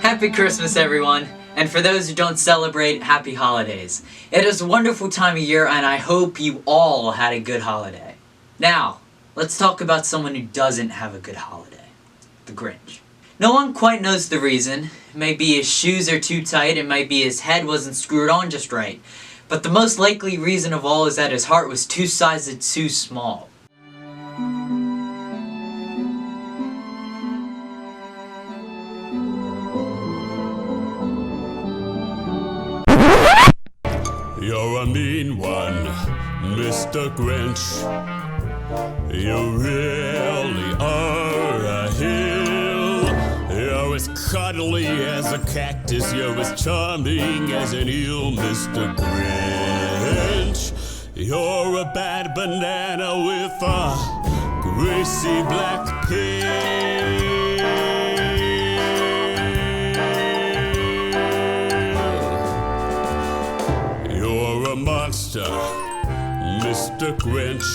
Happy Christmas, everyone, and for those who don't celebrate, happy holidays. It is a wonderful time of year, and I hope you all had a good holiday. Now, let's talk about someone who doesn't have a good holiday. The Grinch. No one quite knows the reason. It might be his shoes are too tight, it might be his head wasn't screwed on just right. But the most likely reason of all is that his heart was two sizes too small. You're a mean one, Mr. Grinch. You really are a hill. You're as cuddly as a cactus. You're as charming as an eel, Mr. Grinch. You're a bad banana with a greasy black peel. Monster, Mr. Grinch.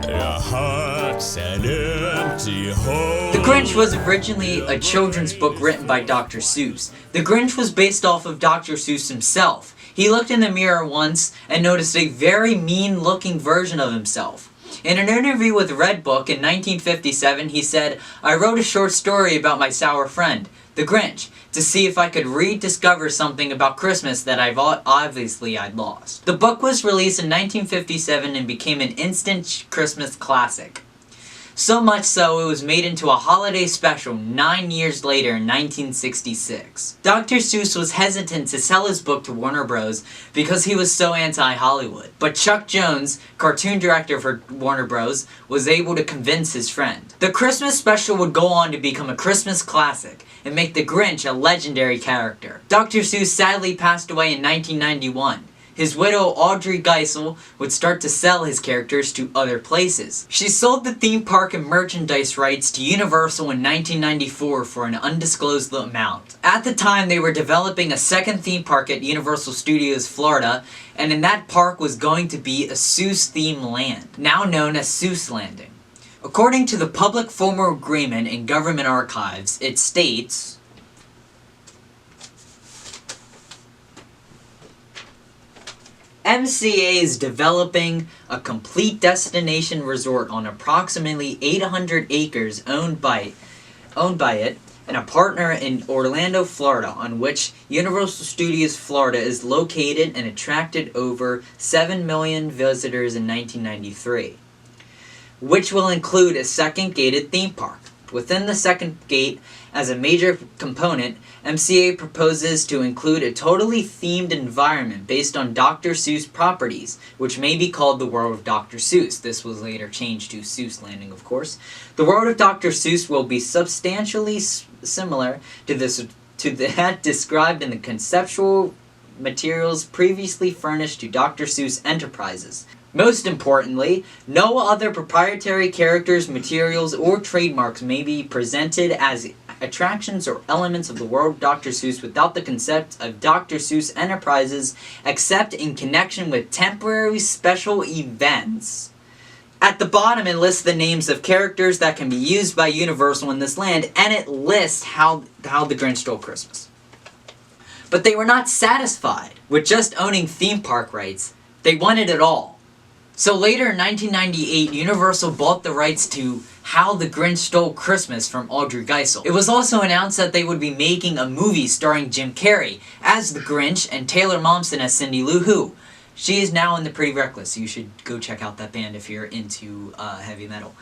Your heart's an empty hole. The Grinch was originally a children's book written by Dr. Seuss. The Grinch was based off of Dr. Seuss himself. He looked in the mirror once and noticed a very mean-looking version of himself. In an interview with Redbook in 1957, he said, "I wrote a short story about my sour friend, the Grinch, to see if I could rediscover something about Christmas that I'd lost." The book was released in 1957 and became an instant Christmas classic. So much so, it was made into a holiday special 9 years later in 1966. Dr. Seuss was hesitant to sell his book to Warner Bros. Because he was so anti-Hollywood. But Chuck Jones, cartoon director for Warner Bros., was able to convince his friend. The Christmas special would go on to become a Christmas classic and make the Grinch a legendary character. Dr. Seuss sadly passed away in 1991. His widow, Audrey Geisel, would start to sell his characters to other places. She sold the theme park and merchandise rights to Universal in 1994 for an undisclosed amount. At the time, they were developing a second theme park at Universal Studios Florida, and in that park was going to be a Seuss-themed land, now known as Seuss Landing. According to the public formal agreement in government archives, it states, MCA is developing a complete destination resort on approximately 800 acres owned by it and a partner in Orlando, Florida, on which Universal Studios Florida is located and attracted over 7 million visitors in 1993, which will include a second gated theme park. Within the second gate, as a major component, MCA proposes to include a totally themed environment based on Dr. Seuss properties, which may be called the World of Dr. Seuss. This was later changed to Seuss Landing, of course. The World of Dr. Seuss will be substantially similar to that described in the conceptual materials previously furnished to Dr. Seuss Enterprises. Most importantly, no other proprietary characters, materials, or trademarks may be presented as attractions or elements of the world of Dr. Seuss without the concept of Dr. Seuss Enterprises, except in connection with temporary special events. At the bottom, it lists the names of characters that can be used by Universal in this land, and it lists how the Grinch stole Christmas. But they were not satisfied with just owning theme park rights. They wanted it all. So later in 1998, Universal bought the rights to How the Grinch Stole Christmas from Audrey Geisel. It was also announced that they would be making a movie starring Jim Carrey as the Grinch and Taylor Momsen as Cindy Lou Who. She is now in the Pretty Reckless. You should go check out that band if you're into heavy metal.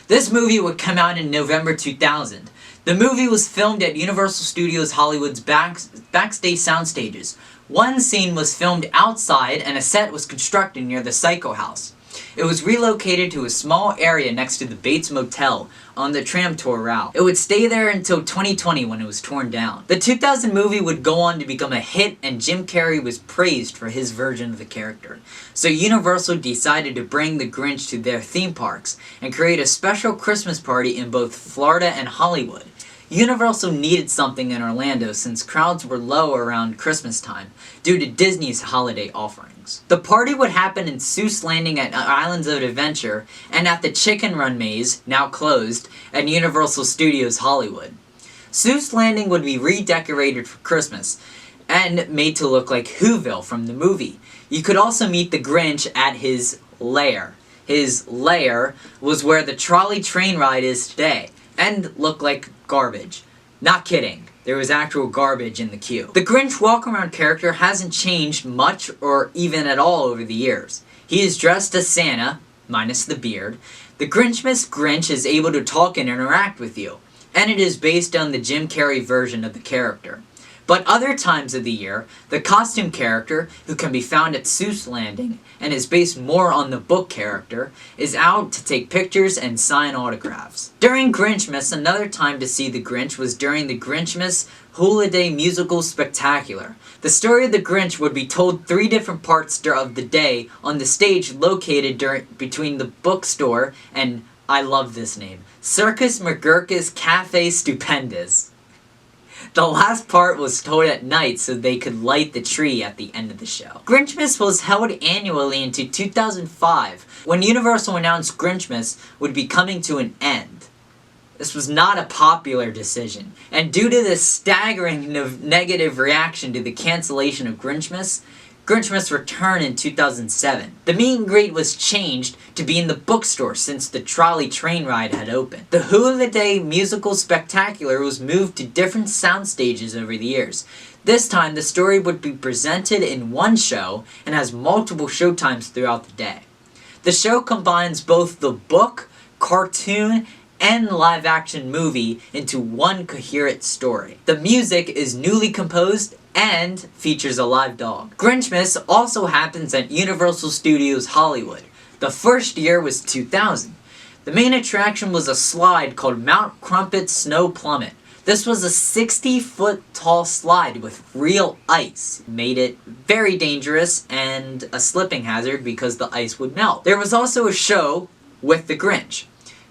This movie would come out in November 2000. The movie was filmed at Universal Studios Hollywood's backstage sound stages. One scene was filmed outside and a set was constructed near the Psycho House. It was relocated to a small area next to the Bates Motel on the tram tour route. It would stay there until 2020 when it was torn down. The 2000 movie would go on to become a hit, and Jim Carrey was praised for his version of the character. So Universal decided to bring the Grinch to their theme parks and create a special Christmas party in both Florida and Hollywood. Universal needed something in Orlando since crowds were low around Christmas time due to Disney's holiday offerings. The party would happen in Seuss Landing at Islands of Adventure and at the Chicken Run Maze, now closed, at Universal Studios Hollywood. Seuss Landing would be redecorated for Christmas and made to look like Whoville from the movie. You could also meet the Grinch at his lair. His lair was where the trolley train ride is today, and looked like garbage. Not kidding, there was actual garbage in the queue. The Grinch walk-around character hasn't changed much or even at all over the years. He is dressed as Santa, minus the beard. The Grinchmas Grinch is able to talk and interact with you, and it is based on the Jim Carrey version of the character. But other times of the year, the costume character, who can be found at Seuss Landing and is based more on the book character, is out to take pictures and sign autographs. During Grinchmas, another time to see the Grinch was during the Grinchmas Holiday Musical Spectacular. The story of the Grinch would be told 3 different parts of the day on the stage located between the bookstore and, I love this name, Circus McGurk's Cafe Stupendous. The last part was told at night so they could light the tree at the end of the show. Grinchmas was held annually until 2005, when Universal announced Grinchmas would be coming to an end. This was not a popular decision, and due to the staggering negative reaction to the cancellation of Grinchmas returned in 2007. The meet and greet was changed to be in the bookstore since the trolley train ride had opened. The Holiday Musical Spectacular was moved to different sound stages over the years. This time, the story would be presented in one show and has multiple showtimes throughout the day. The show combines both the book, cartoon, and live-action movie into one coherent story. The music is newly composed and features a live dog. Grinchmas also happens at Universal Studios Hollywood. The first year was 2000. The main attraction was a slide called Mount Crumpet Snow Plummet. This was a 60-foot tall slide with real ice. Made it very dangerous and a slipping hazard because the ice would melt. There was also a show with the Grinch.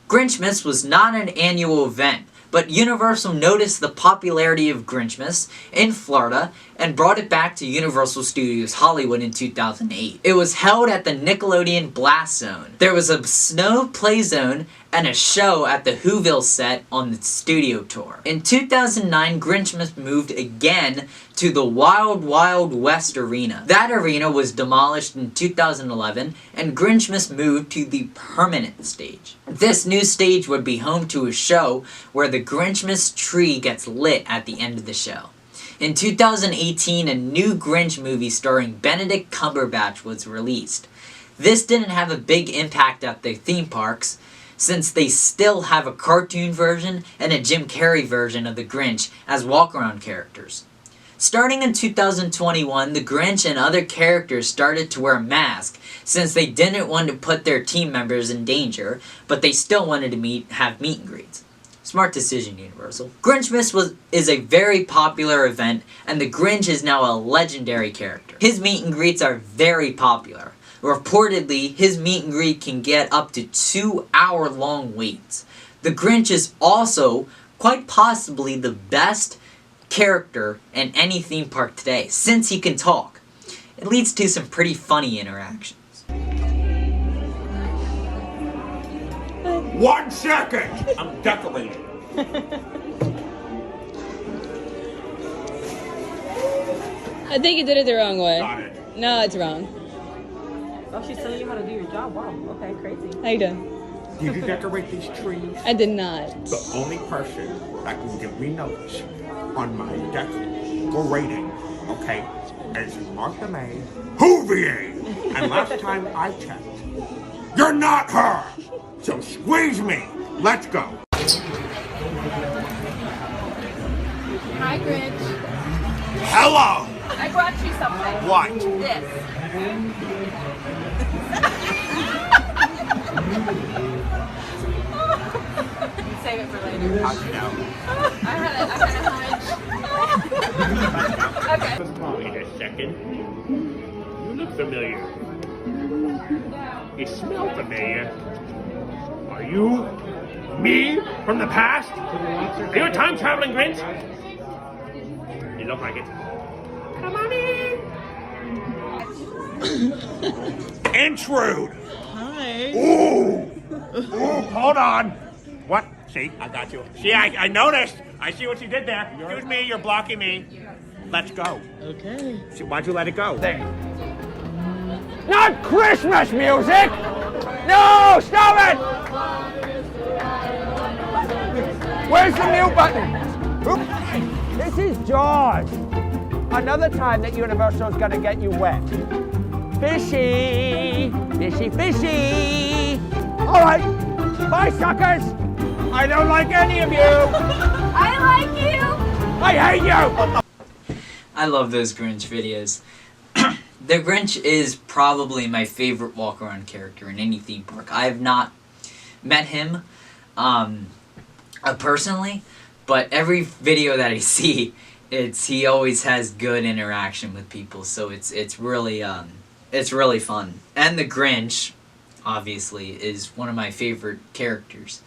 Grinchmas was not an annual event, but Universal noticed the popularity of Grinchmas in Florida and brought it back to Universal Studios Hollywood in 2008. It was held at the Nickelodeon Blast Zone. There was a snow play zone and a show at the Whoville set on the studio tour. In 2009, Grinchmas moved again to the Wild Wild West Arena. That arena was demolished in 2011, and Grinchmas moved to the permanent stage. This new stage would be home to a show where the Grinchmas tree gets lit at the end of the show. In 2018, a new Grinch movie starring Benedict Cumberbatch was released. This didn't have a big impact at the theme parks, since they still have a cartoon version and a Jim Carrey version of the Grinch as walk-around characters. Starting in 2021, the Grinch and other characters started to wear masks since they didn't want to put their team members in danger, but they still wanted to have meet and greets. Smart decision, Universal. Grinchmas is a very popular event, and the Grinch is now a legendary character. His meet and greets are very popular. Reportedly, his meet and greet can get up to 2-hour-long waits. The Grinch is also, quite possibly, the best character in any theme park today, since he can talk. It leads to some pretty funny interactions. 1 second! I'm decorating. I think you did it the wrong way. Got it. No, it's wrong. Oh, she's telling you how to do your job. Wow. Okay, crazy. How you doing? Did you decorate these trees? I did not. The only person that can give me notes on my decorating, okay, is Martha May Hoovier. And last time I checked, you're not her! So squeeze me. Let's go. Hi, Grinch. Hello! I brought you something. What? This. Save it for later. How'd you know? I had a hunch. Okay. Wait a second. You look familiar. You smell familiar. Are you me from the past? Are you a time-traveling Grinch? You look like it. Come on in. Intrude! Hi. Ooh! Ooh, hold on. What See, I got you. See, I noticed. I see what you did there. Excuse me, you're blocking me. Let's go. Okay. See, why'd you let it go? There. Not Christmas music! No, stop it! Where's the mute button? Oops. This is George. Another time that Universal's gonna get you wet. Fishy, fishy, fishy. All right, bye, suckers. I don't like any of you. I like you. I hate you. I love those Grinch videos. The Grinch is probably my favorite walk-around character in any theme park. I have not met him personally, but every video that I see, he always has good interaction with people. So it's really fun. And the Grinch, obviously, is one of my favorite characters.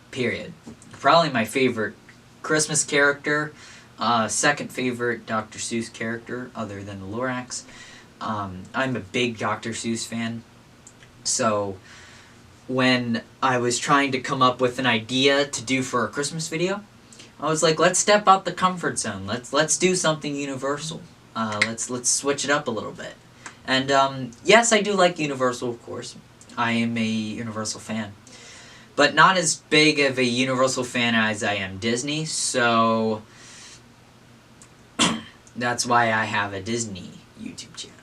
Period. Probably my favorite Christmas character. Second favorite Dr. Seuss character, other than the Lorax. I'm a big Dr. Seuss fan. So when I was trying to come up with an idea to do for a Christmas video, I was like, let's step out the comfort zone. Let's do something universal. Let's switch it up a little bit. And yes, I do like Universal, of course. I am a Universal fan. But not as big of a Universal fan as I am Disney, so that's why I have a Disney YouTube channel.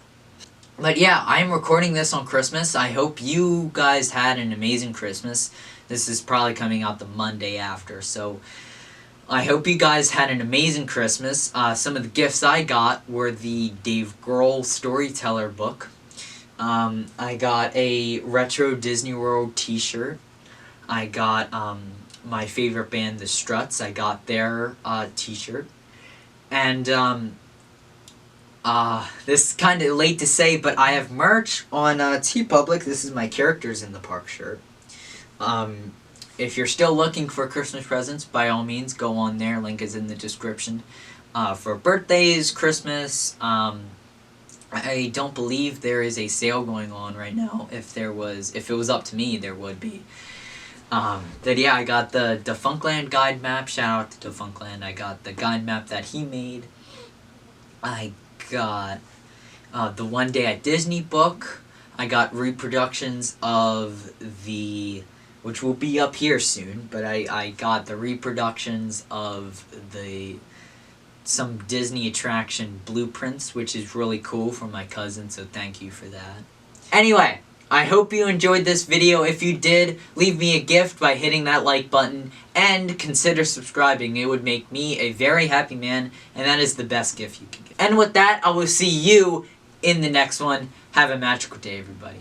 But yeah, I'm recording this on Christmas. I hope you guys had an amazing Christmas. This is probably coming out the Monday after, so I hope you guys had an amazing Christmas. Some of the gifts I got were the Dave Grohl Storyteller book. I got a retro Disney World t-shirt. I got my favorite band, The Struts. I got their t-shirt. And this is kind of late to say, but I have merch on TeePublic. This is my Characters in the Park shirt. If you're still looking for Christmas presents, by all means, go on there. Link is in the description. For birthdays, Christmas, I don't believe there is a sale going on right now. If it was up to me, there would be. But yeah, I got the Defunctland guide map. Shout out to Defunctland. I got the guide map that he made. I got the One Day at Disney book. I got reproductions of which will be up here soon, but I got the reproductions of some Disney attraction blueprints, which is really cool for my cousin, so thank you for that. Anyway, I hope you enjoyed this video. If you did, leave me a gift by hitting that like button and consider subscribing. It would make me a very happy man, and that is the best gift you can get. And with that, I will see you in the next one. Have a magical day, everybody.